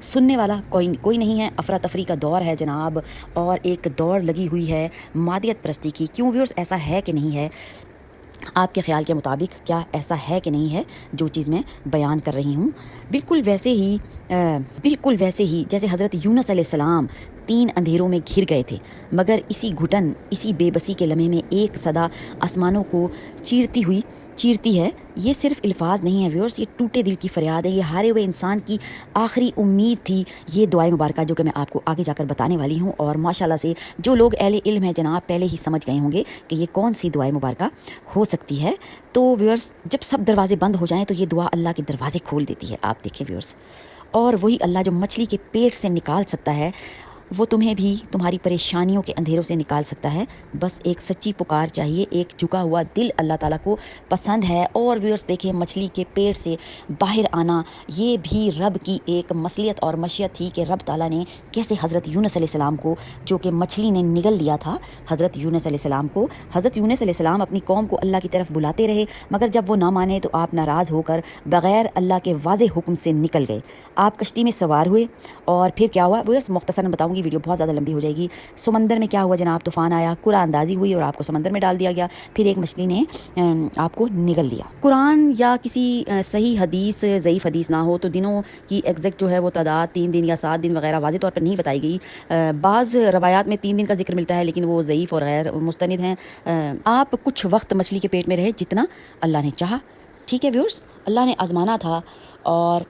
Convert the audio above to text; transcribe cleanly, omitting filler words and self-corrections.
سننے والا کوئی نہیں ہے. افراتفری کا دور ہے جناب, اور ایک دوڑ لگی ہوئی ہے مادیت پرستی کی. کیوں ویورز, ایسا ہے کہ نہیں ہے؟ آپ کے خیال کے مطابق کیا ایسا ہے کہ نہیں ہے جو چیز میں بیان کر رہی ہوں؟ بالکل ویسے ہی جیسے حضرت یونس علیہ السلام 3 اندھیروں میں گھر گئے تھے, مگر اسی گھٹن, اسی بے بسی کے لمحے میں ایک صدا آسمانوں کو چیرتی ہے. یہ صرف الفاظ نہیں ہے ویورز, یہ ٹوٹے دل کی فریاد ہے, یہ ہارے ہوئے انسان کی آخری امید تھی. یہ دعائے مبارکہ جو کہ میں آپ کو آگے جا کر بتانے والی ہوں, اور ماشاءاللہ سے جو لوگ اہل علم ہیں جناب پہلے ہی سمجھ گئے ہوں گے کہ یہ کون سی دعائے مبارکہ ہو سکتی ہے. تو ویورز, جب سب دروازے بند ہو جائیں تو یہ دعا اللہ کے دروازے کھول دیتی ہے. آپ دیکھیں ویورز, اور وہی اللہ جو مچھلی کے پیٹ سے نکال سکتا ہے, وہ تمہیں بھی تمہاری پریشانیوں کے اندھیروں سے نکال سکتا ہے. بس ایک سچی پکار چاہیے, ایک جھکا ہوا دل اللہ تعالیٰ کو پسند ہے. اور ویورز دیکھیں, مچھلی کے پیٹ سے باہر آنا یہ بھی رب کی ایک مصلیت اور مشیت تھی کہ رب تعالیٰ نے کیسے حضرت یونس علیہ السلام کو, جو کہ مچھلی نے نگل لیا تھا, حضرت یونس علیہ السلام اپنی قوم کو اللہ کی طرف بلاتے رہے, مگر جب وہ نہ مانے تو آپ ناراض ہو کر بغیر اللہ کے واضح حکم سے نکل گئے. آپ کشتی میں سوار ہوئے, اور پھر کیا ہوا وہ مختصراً بتاؤں گی, ویڈیو بہت زیادہ لمبی ہو جائے گی. سمندر میں کیا ہوا جناب, طوفان آیا, قرآن اندازی ہوئی اور آپ کو سمندر میں ڈال دیا گیا. پھر ایک مچھلی نے آپ کو نگل لیا. قرآن یا کسی صحیح حدیث, ضعیف حدیث نہ ہو تو دنوں کی ایگزیکٹ جو ہے وہ تعداد 3 دن یا 7 دن وغیرہ واضح طور پر نہیں بتائی گئی. بعض روایات میں 3 دن کا ذکر ملتا ہے, لیکن وہ ضعیف اور غیر مستند ہیں. آپ کچھ وقت مچھلی کے پیٹ میں رہے جتنا اللہ نے چاہا. ٹھیک ہے ویورز, اللہ نے آزمانا تھا, اور